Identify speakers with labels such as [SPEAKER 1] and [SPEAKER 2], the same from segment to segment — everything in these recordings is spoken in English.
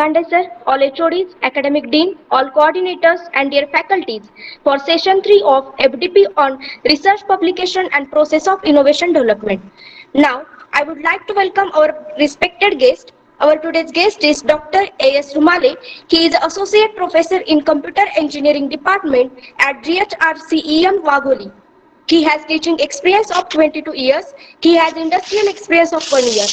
[SPEAKER 1] Shikande sir, all HODs, academic dean, all coordinators and dear faculties for session 3 of FDP on research publication and process of innovation development. Now, I would like to welcome our respected guest. Our today's guest is Dr. S Rumale. He is Associate Professor in Computer Engineering Department at GHRCEM Wagholi. He has teaching experience of 22 years. He has industrial experience of 1 year.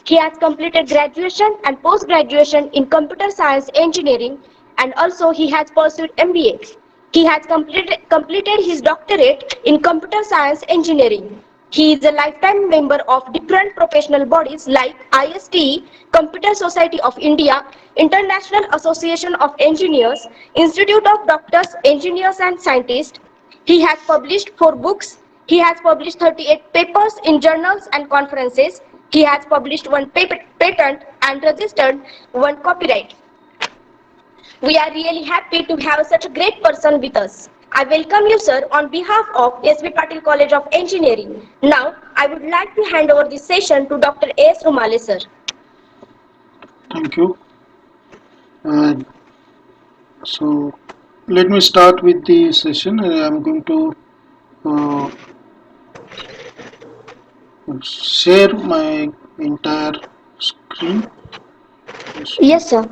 [SPEAKER 1] He has completed graduation and post-graduation in computer science engineering, and also he has pursued MBA. He has completed his doctorate in computer science engineering. He is a lifetime member of different professional bodies like ISTE, Computer Society of India, International Association of Engineers, Institute of Doctors, Engineers and Scientists. He has published 4 books. He has published 38 papers in journals and conferences. He has published 1 patent and registered 1 copyright. We are really happy to have such a great person with us. I welcome you, sir, on behalf of S.B. Patil College of Engineering. Now, I would like to hand over this session to Dr. S. Rumale, sir.
[SPEAKER 2] Thank you. So, let me start with the session. I am going to share my entire screen.
[SPEAKER 1] Yes, sir.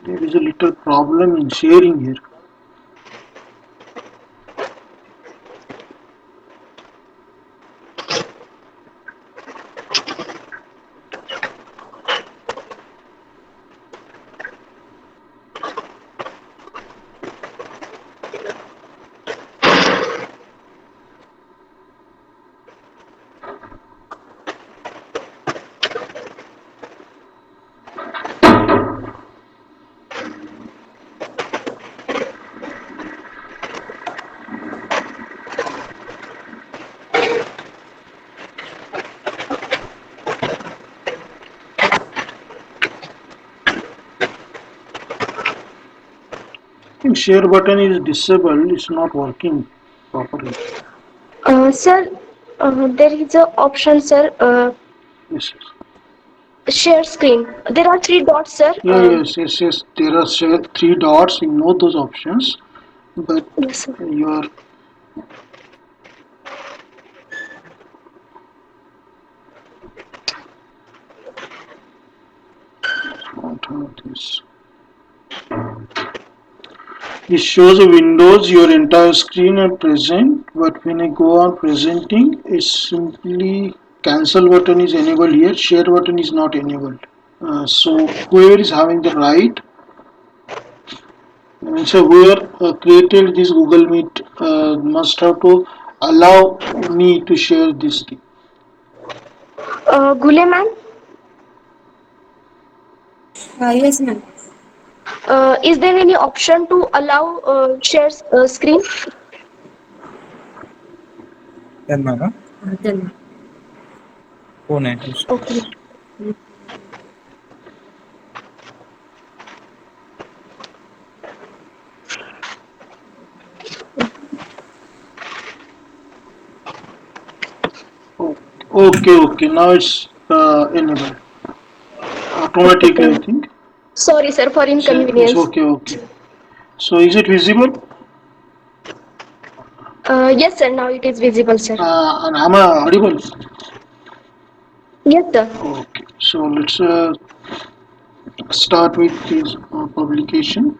[SPEAKER 2] There is a little problem in sharing here. I think share button is disabled. It's not working properly.
[SPEAKER 1] Sir, there is an option, sir.
[SPEAKER 2] Yes.
[SPEAKER 1] Share screen. There are 3 dots, sir.
[SPEAKER 2] Yes. There are 3 dots. You know those options, but
[SPEAKER 1] Yes, sir.
[SPEAKER 2] your this. It shows a windows, your entire screen are present, but when I go on presenting, it's simply cancel button is enabled here, share button is not enabled. So whoever is having the right, so whoever created this Google Meet must have to allow me to share this thing.
[SPEAKER 1] Gule ma'am?
[SPEAKER 3] Yes, ma'am.
[SPEAKER 1] Is there any option to allow share screen?
[SPEAKER 4] त्यांना का
[SPEAKER 3] त्यांना.
[SPEAKER 4] कोण आहे
[SPEAKER 1] Okay.
[SPEAKER 2] Okay. Now it's enabled automatically, I think.
[SPEAKER 1] Sorry, sir, for inconvenience.
[SPEAKER 2] It's okay. So is it visible?
[SPEAKER 1] Yes, sir. Now it is visible, sir.
[SPEAKER 2] And am I audible?
[SPEAKER 1] Yes, sir.
[SPEAKER 2] Okay. So let's start with this publication.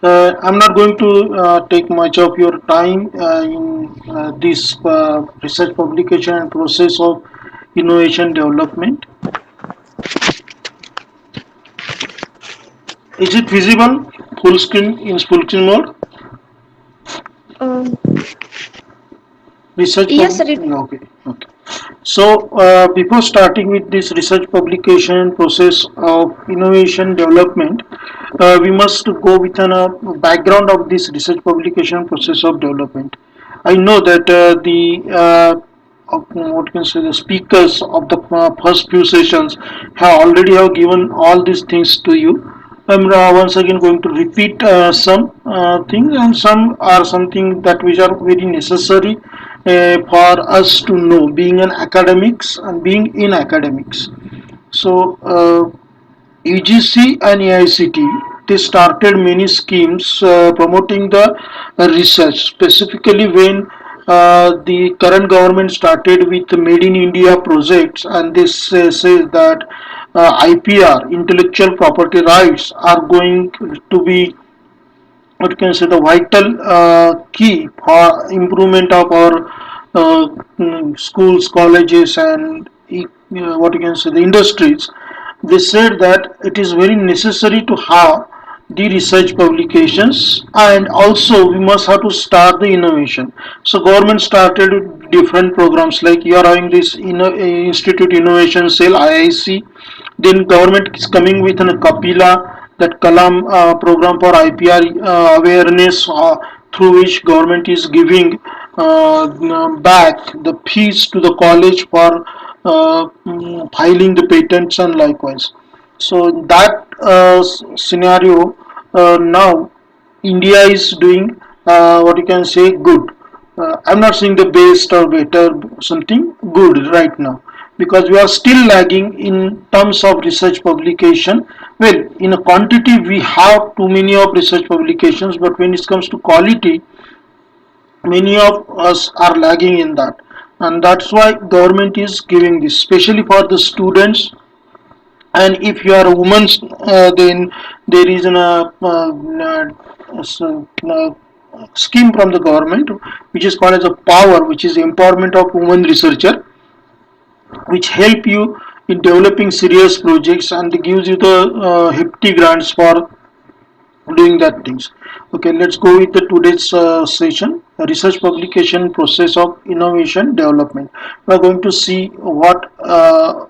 [SPEAKER 2] I'm not going to take much of your time in this research publication and process of innovation development. Is it visible? Full screen mode? Research.
[SPEAKER 1] Yes, sir.
[SPEAKER 2] Okay. So, before starting with this research publication process of innovation development, we must go with a background of this research publication process of development. I know that what can I say, the speakers of the first few sessions have already have given all these things to you. I'm once again going to repeat some things, and some are something that which are very necessary for us to know, being an academics and being in academics. So UGC and AICT, they started many schemes promoting the research, specifically when the current government started with Made in India projects, and this says that IPR, intellectual property rights, are going to be, what can I say, the vital key for improvement of our schools, colleges, and what you can say, the industries. They said that it is very necessary to have the research publications, and also we must have to start the innovation. So government started different programs, like you are having this institute innovation cell, IIC. Then government is coming with an Kapila, that Kalam program for IPR awareness, through which government is giving back the fees to the college for filing the patents and likewise. So that scenario, now India is doing, what you can say, good. I'm not saying the best or better, something good right now, because we are still lagging in terms of research publication. Well, in a quantity we have too many of research publications, but when it comes to quality, many of us are lagging in that, and that's why government is giving this, especially for the students. And if you are a woman, then there is scheme from the government which is called as a power, which is empowerment of women researcher, which help you in developing serious projects and gives you the hefty grants for doing that things. Okay, let's go with the today's session, research publication process of innovation development. We are going to see uh,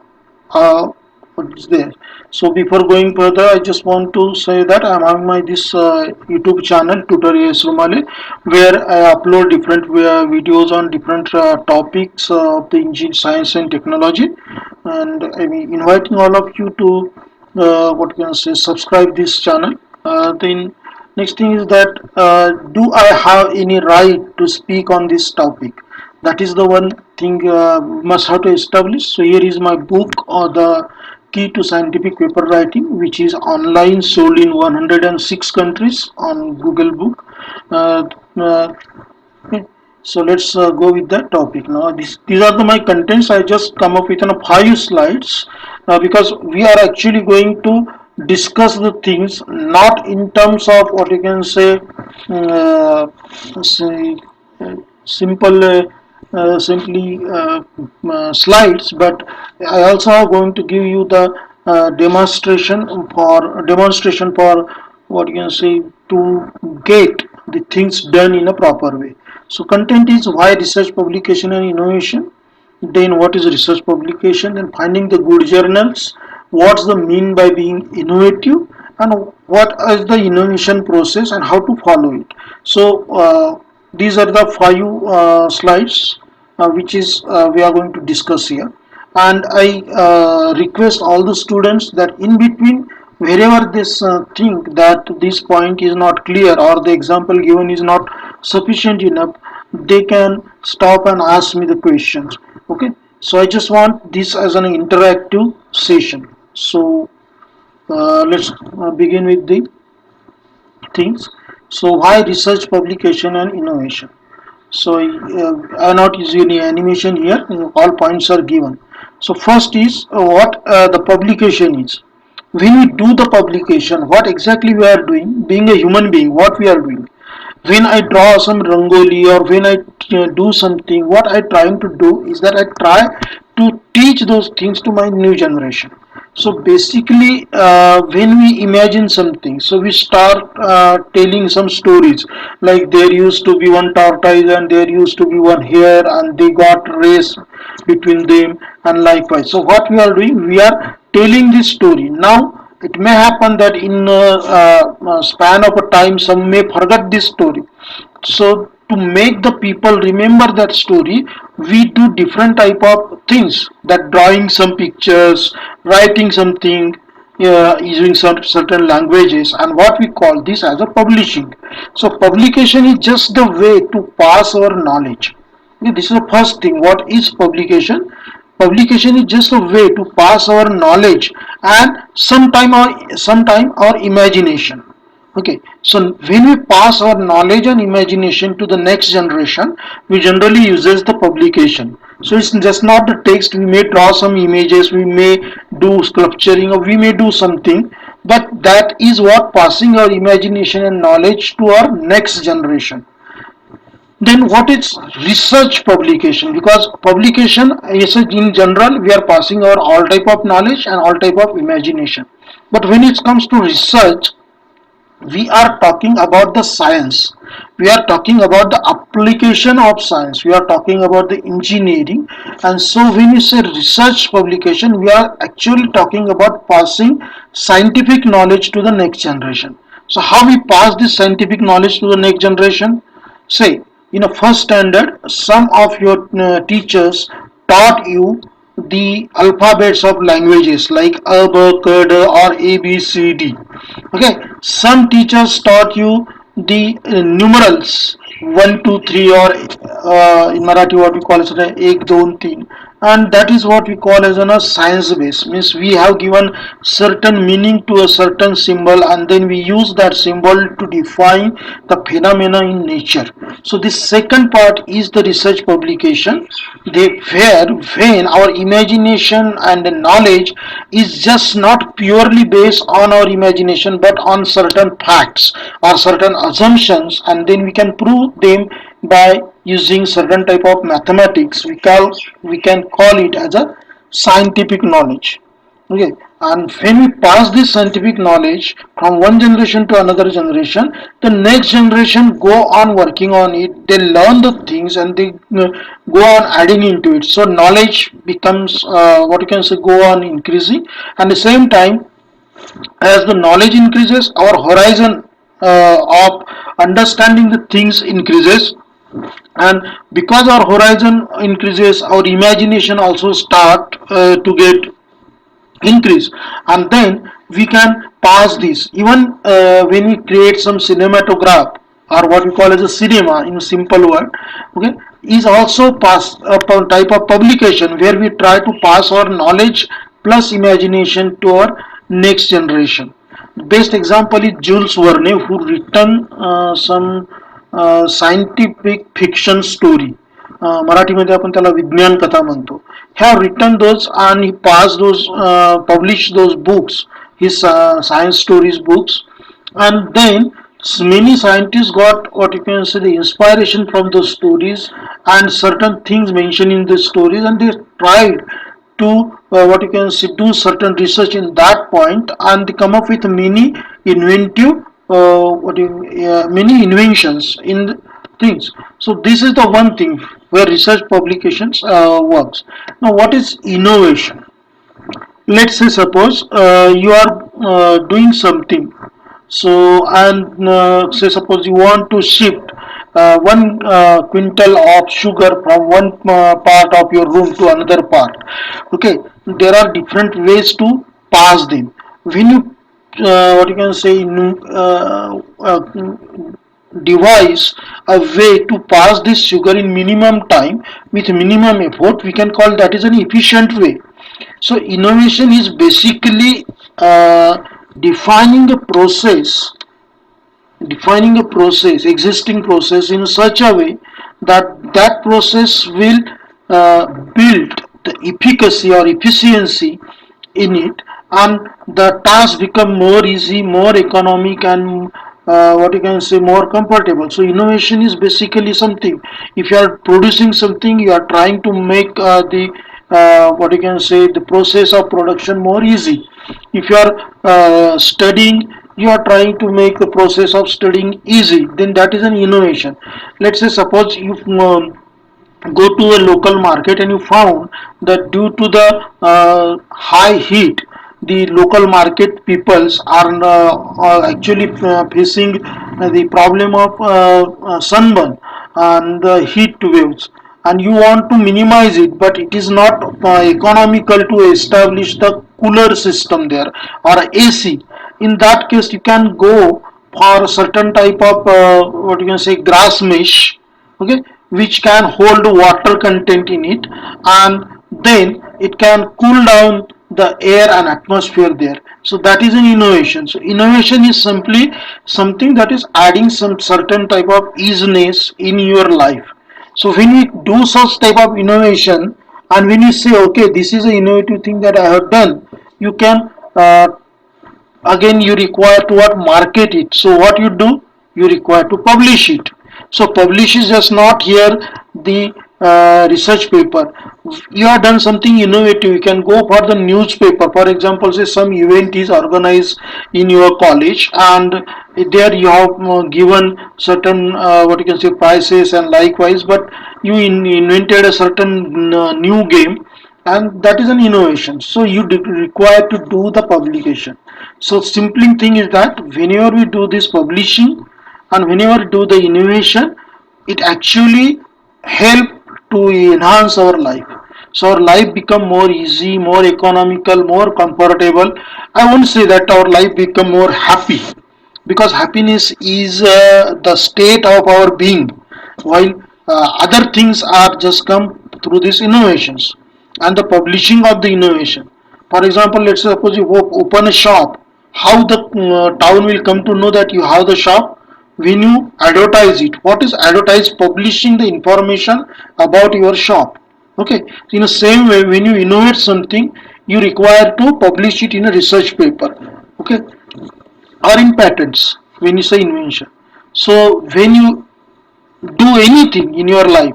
[SPEAKER 2] what is there. So before going further, I just want to say that I'm having my this YouTube channel, TutorASRumale, where I upload different videos on different topics of the engineering, science and technology, and I'm inviting all of you to what can I say, subscribe this channel. Then next thing is that, do I have any right to speak on this topic? That is the one thing must have to establish. So here is my book, or the Key to Scientific Paper Writing, which is online, sold in 106 countries on Google Book. Uh, uh, okay. So let's go with the topic now. These are my contents. I just come up with 5 slides, because we are actually going to discuss the things not in terms of, what you can say, uh, say simple simply slides, but I also am going to give you the demonstration for, what you can say, to get the things done in a proper way. So content is why research publication and innovation, then what is research publication, then finding the good journals, what's the mean by being innovative, and what is the innovation process and how to follow it. So these are the 5 slides which is we are going to discuss here. And I request all the students that in between, wherever they think that this point is not clear or the example given is not sufficient enough, they can stop and ask me the questions. Okay, so I just want this as an interactive session. So let's begin with the things. So why research publication and innovation? So I am not using any animation here, all points are given. So first is what the publication is. When we do the publication, what exactly we are doing, being a human being, what we are doing. When I draw some rangoli, or when I do something, what I trying to do is that I try to teach those things to my new generation. So basically, when we imagine something, so we start telling some stories. Like there used to be one tortoise and there used to be one hare, and they got race between them, and likewise. So what we are doing, we are telling this story. Now it may happen that in a span of a time, some may forget this story. So to make the people remember that story, we do different type of things, that drawing some pictures, writing something, using some certain languages, and what we call this as a publishing. So publication is just the way to pass our knowledge. Okay, this is the first thing. What is publication? Publication is just a way to pass our knowledge and sometime our imagination. Okay, so when we pass our knowledge and imagination to the next generation, we generally uses the publication. So it's just not the text. We may draw some images, we may do sculpturing, or we may do something, but that is what passing our imagination and knowledge to our next generation. Then what is research publication? Because publication is in general, we are passing our all type of knowledge and all type of imagination. But when it comes to research, we are talking about the science, we are talking about the application of science, we are talking about the engineering. And so when you say research publication, we are actually talking about passing scientific knowledge to the next generation. So how we pass this scientific knowledge to the next generation? Say in a first standard, some of your teachers taught you the alphabets of languages like a, b, k, d, or a, b, c, d. Okay, some teachers taught you the numerals 1 2 3, or in Marathi what we call as 1 2 3, and that is what we call as a science base. Means we have given certain meaning to a certain symbol, and then we use that symbol to define the phenomena in nature. So this second part is the research publication, they where when our imagination and knowledge is just not purely based on our imagination but on certain facts or certain assumptions, and then we can prove them by using certain type of mathematics. We can call it as a scientific knowledge. Okay, and when we pass this scientific knowledge from one generation to another generation, the next generation go on working on it, they learn the things, and they go on adding into it. So knowledge becomes what you can say, go on increasing. And at the same time, as the knowledge increases, our horizon of understanding the things increases, and because our horizon increases, our imagination also start to get increase. And then we can pass this even when we create some cinematograph, or what we call as a cinema in simple word. Okay, is also pass a type of publication where we try to pass our knowledge plus imagination to our next generation. The best example is Jules Verne, who written some scientific fiction story, मराठीमध्ये आपण त्याला विज्ञान कथा म्हणतो. have written those and he passed those, published those books, his science stories books. And then many scientists got what you can say the inspiration from those stories and certain things mentioned in the stories, and they tried to what you can say do certain research in that point, and they come up with many inventive many inventions in things. So this is the one thing where research publications works. Now what is innovation? Let's say suppose you are doing something, so and say suppose you want to shift 1 quintal of sugar from one part of your room to another part. Okay, there are different ways to pass them. When you what you can say devise a way to pass this sugar in minimum time with minimum effort, we can call that is an efficient way. So innovation is basically defining a process, existing process in such a way that that process will build the efficacy or efficiency in it, and the task become more easy, more economic, and what you can say more comfortable. So innovation is basically something, if you are producing something, you are trying to make the what you can say, the process of production more easy. If you are studying, you are trying to make the process of studying easy, then that is an innovation. Let's say suppose you go to a local market and you found that due to the high heat, the local market peoples are actually facing the problem of sunburn and the heat waves, and you want to minimize it, but it is not economical to establish the cooler system there or AC. In that case, you can go for a certain type of what you can say, grass mesh, okay, which can hold water content in it, and then it can cool down the air and atmosphere there. So that is an innovation. So innovation is simply something that is adding some certain type of easiness in your life. So when we do such type of innovation, and when you say, okay, this is an innovative thing that I have done, you can again you require to what, market it. So what you do, you require to publish it. So publish is just not here the research paper. You have done something innovative, you can go for the newspaper. For example, say some event is organized in your college, and there you have given certain what you can say, prices and likewise, but you invented a certain new game, and that is an innovation. So you require to do the publication. So simply thing is that whenever we do this publishing and whenever we do the innovation, it actually help to enhance our life. So our life become more easy, more economical, more comfortable. I won't say that our life become more happy, because happiness is the state of our being, while other things are just come through these innovations and the publishing of the innovation. For example, let's suppose you open a shop. How the town will come to know that you have the shop? When you advertise it. What is advertise? Publishing the information about your shop. Okay. In the same way, when you innovate something, you require to publish it in a research paper. Okay, or in patents when you say invention. So when you do anything in your life,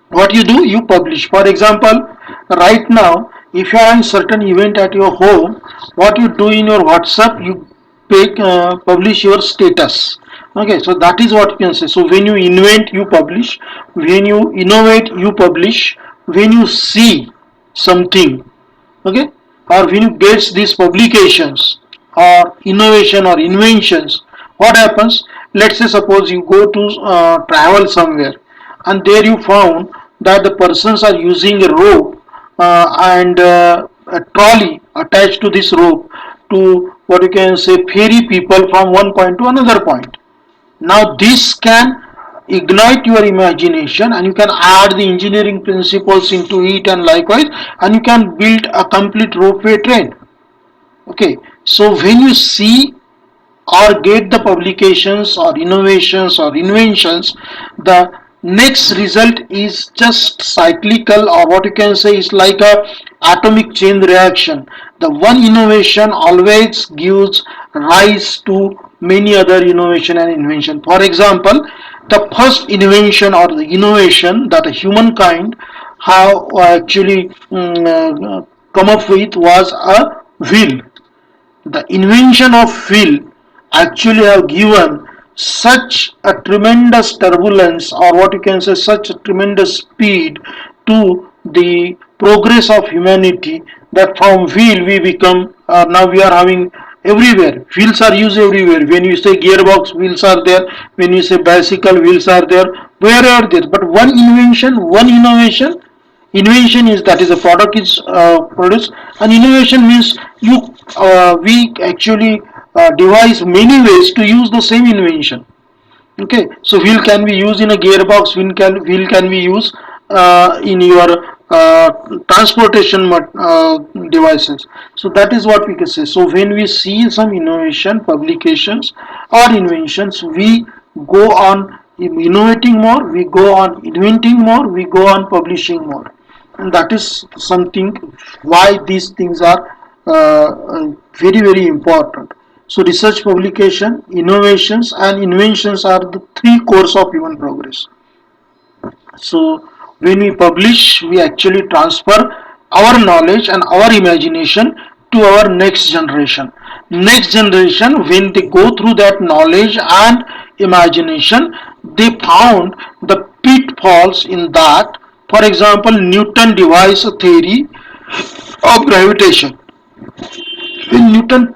[SPEAKER 2] what you do, you publish. For example, right now, if you are in certain event at your home, what you do in your WhatsApp, you publish your status. Okay, so that is what you can say. So when you invent, you publish. When you innovate, you publish. When you see something, okay, or when you get these publications or innovation or inventions, what happens? Let's say suppose you go to travel somewhere, and there you found that the persons are using a rope and a trolley attached to this rope to what you can say, ferry people from one point to another point. Now this can ignite your imagination, and you can add the engineering principles into it, and likewise, and you can build a complete ropeway train. Okay, so when you see or get the publications or innovations or inventions, the next result is just cyclical, or what you can say is like a atomic chain reaction. The one innovation always gives rise to many other innovation and invention. For example, the first invention or the innovation that humankind have actually come up with was a wheel. The invention of wheel actually have given such a tremendous turbulence, or what you can say, such a tremendous speed to the progress of humanity, that from wheel we become now we are having everywhere. Wheels are used everywhere. When you say gearbox, wheels are there. When you say bicycle, wheels are there. Where are there? But one invention, one innovation. Invention is that is a product is produced, and innovation means you we actually devise many ways to use the same invention. Okay, so wheel can be used in a gearbox, wheel can be used in your transportation devices. So that is what we can say. So when we see some innovation publications or inventions, we go on innovating more, we go on inventing more, we go on publishing more, and that is something why these things are very very important. So research, publication, innovations and inventions are the three cores of human progress. So When we publish, we actually transfer our knowledge and our imagination to our next generation. Next generation, when they go through that knowledge and imagination, they found the pitfalls in that. For example, Newton devised a theory of gravitation. When Newton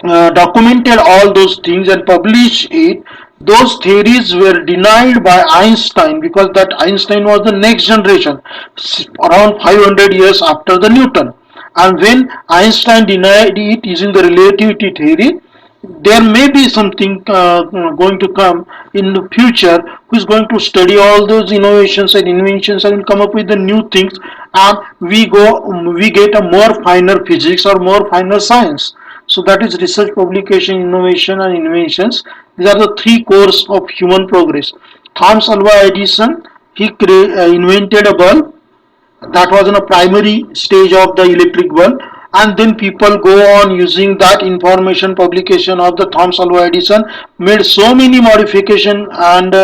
[SPEAKER 2] documented all those things and published it, those theories were denied by Einstein, because that Einstein was the next generation, around 500 years after the Newton. And when Einstein denied it using the relativity theory, there may be something going to come in the future who is going to study all those innovations and inventions and come up with the new things, and we get a more finer physics or more finer science. So that is research, publication, innovation and inventions. These are the three cores of human progress. Thomas Alva Edison, he invented a bulb that was in a primary stage of the electric bulb, and then people go on using that information publication of the Thomas Alva Edison, made so many modification and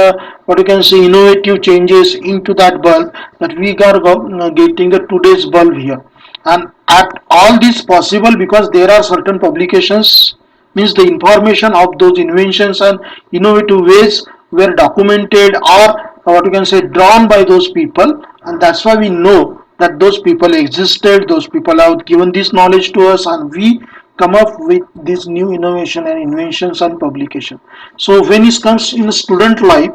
[SPEAKER 2] what you can say innovative changes into that bulb, that we are getting a today's bulb here. And at all this possible because there are certain publications, means the information of those inventions and innovative ways were documented or what you can say drawn by those people, and that's why we know that those people existed, those people have given this knowledge to us, and we come up with this new innovation and inventions and publication. So when it comes in student life,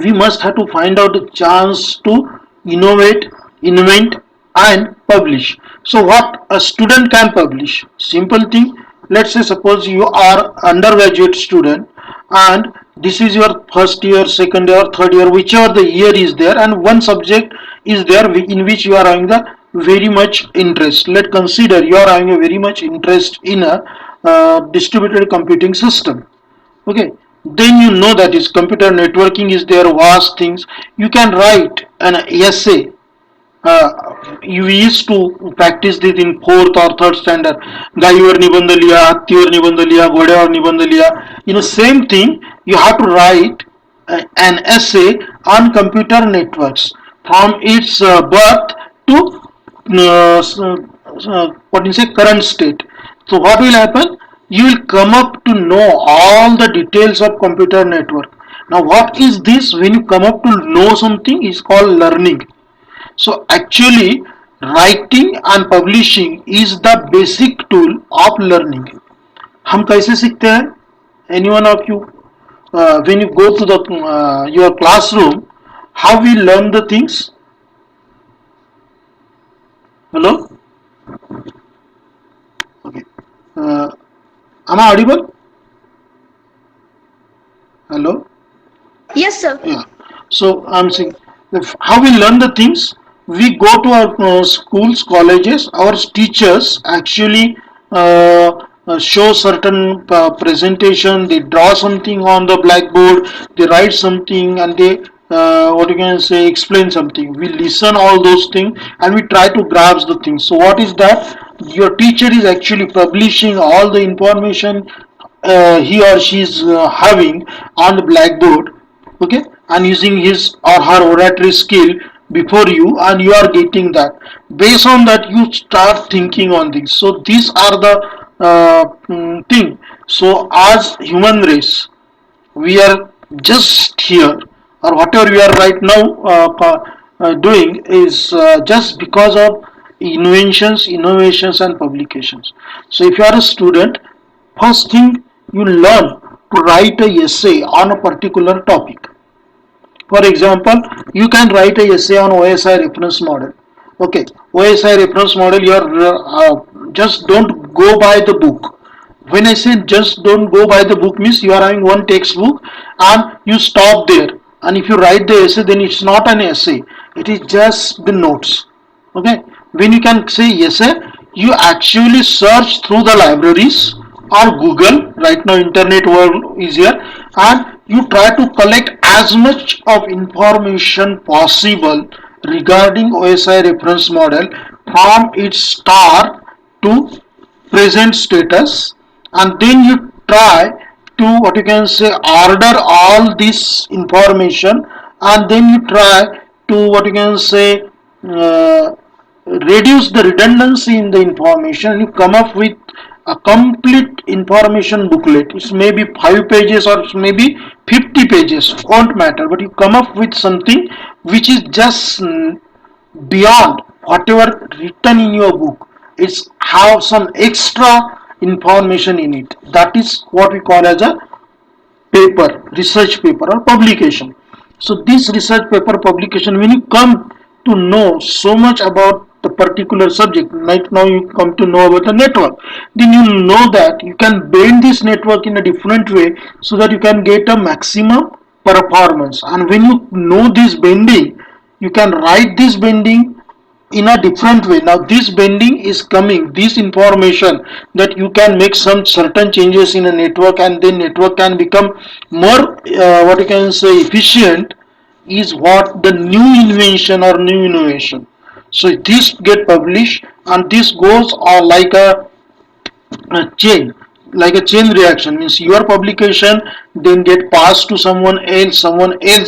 [SPEAKER 2] we must have to find out the chance to innovate, invent and publish. So what a student can publish? Simple thing. Let's say suppose you are undergraduate student and this is your first year, second year, third year, whichever the year is there, and one subject is there in which you are having the very much interest. Let's consider you are having a very much interest in a distributed computing system. Okay, then you know that is computer networking is there, vast things. You can write an essay. You used to practice this in fourth or third standard. गाईवर निबंध लिया, हत्तीवर निबंध लिया, घोड्यावर निबंध लिया. Same thing. You have to write an essay on computer networks from its birth to what you say current state. So what will happen? You will come up to know all the details of computer network. Now what is this? When you come up to know something is called learning. So actually writing and publishing is the basic tool of learning. हम कैसे सीखते हैं? Any one of you, when you go to the your classroom, how we learn the things? Hello? Okay. Am I audible? Hello?
[SPEAKER 1] Yes, sir.
[SPEAKER 2] Yeah. So I'm saying how we learn the things. We go to our schools, colleges. Our teachers actually show certain presentation. They draw something on the blackboard. They write something, and they what you can say explain something. We listen all those things and we try to grasp the things. So what is that? Your teacher is actually publishing all the information he or she is having on the blackboard, okay, and using his or her oratory skill before you, and you are getting that. Based on that you start thinking on things. So these are the thing. So as human race, we are just here, or whatever we are right now doing is just because of inventions, innovations and publications. So if you are a student, first thing you learn to write a essay on a particular topic. For example, you can write a essay on OSI reference model. Okay, OSI reference model, you are just don't go by the book. When I say just don't go by the book means you are having one textbook and you stop there. And if you write the essay, then it's not an essay. It is just the notes. Okay, when you can say essay, you actually search through the libraries or Google. Right now, internet world is here, and you try to collect as much of information possible regarding OSI reference model from its start to present status, and then you try to what you can say order all this information, and then you try to what you can say reduce the redundancy in the information. You come up with a complete information booklet. It's maybe 5 pages or it's maybe 50 pages, won't matter, but you come up with something which is just beyond whatever written in your book. It's have some extra information in it. That is what we call as a paper, research paper or publication. So this research paper publication, when you come to know so much about the particular subject, like now you come to know about the network, then you know that you can bend this network in a different way so that you can get a maximum performance. And when you know this bending, you can write this bending in a different way. Now this bending is coming, this information that you can make some certain changes in a network and then network can become more what you can say efficient, is what the new invention or new innovation. So this get published and this goes like a chain, like a chain reaction, means your publication then get passed to someone else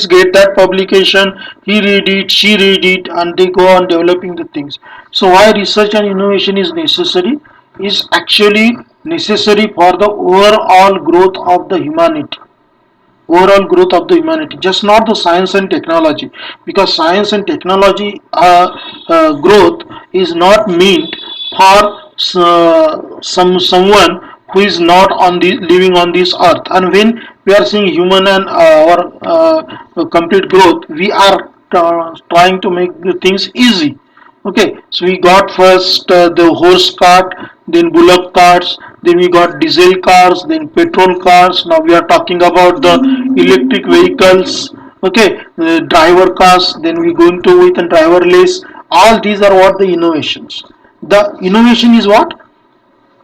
[SPEAKER 2] get that publication, he read it, she read it, and they go on developing the things. So why research and innovation is necessary, is actually necessary for the overall growth of the humanity, overall growth of the humanity, just not the science and technology, because science and technology growth is not meant for someone who is not on the living on this earth. And when we are seeing human and our complete growth, we are trying to make the things easy. Okay, so we got first the horse cart, then bullock carts, then we got diesel cars, then petrol cars. Now we are talking about the electric vehicles. Okay, driver cars. Then we going to with and driverless. All these are what the innovations. The innovation is what,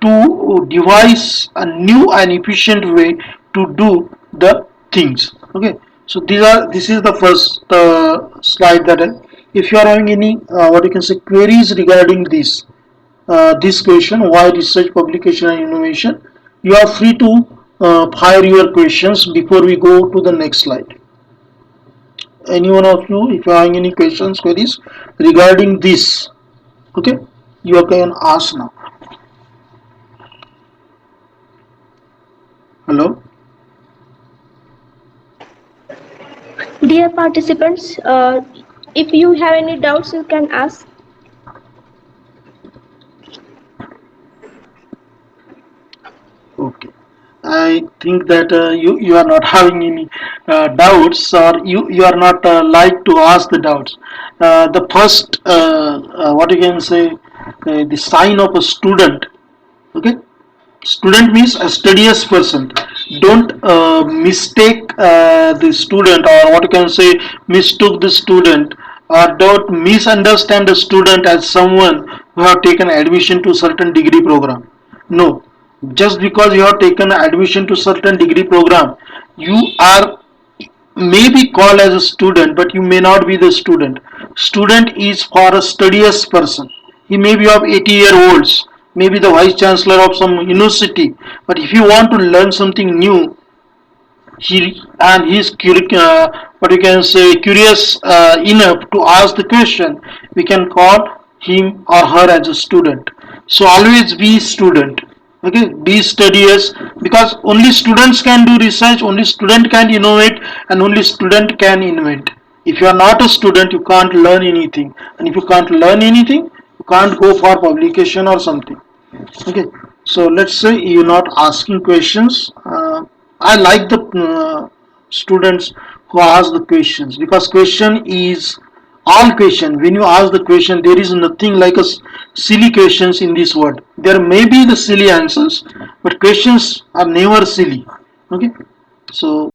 [SPEAKER 2] to devise a new and efficient way to do the things. Okay, so this is the first slide that if you are having any what you can say queries regarding this question, why research, publication and innovation, you are free to fire your questions before we go to the next slide. Any one of you, if you are having any questions, queries regarding this, okay, you can ask now. Hello.
[SPEAKER 1] Dear participants, if you have any doubts, you can ask.
[SPEAKER 2] Okay. I think that you are not having any doubts, or you are not like to ask the doubts. The first what you can say the sign of a student. Okay, student means a studious person. Don't mistake the student, or what you can say mistook the student, or don't misunderstand the student as someone who have taken admission to certain degree program. No, just because you have taken admission to certain degree program, you are may be called as a student, but you may not be the student. Student is for a studious person. He may be of 80-year-olds, maybe the vice chancellor of some university, but if you want to learn something new, he is what you can say curious enough to ask the question, we can call him or her as a student. So always be student. Okay, be studious, because only students can do research, only student can innovate, and only student can invent. If you are not a student, you can't learn anything, and if you can't learn anything, you can't go for publication or something. Okay, so let's say you're not asking questions. I like the students who ask the questions, because question is all question. When you ask the question, there is nothing like a silly questions in this world. There may be the silly answers, but questions are never silly. Okay, so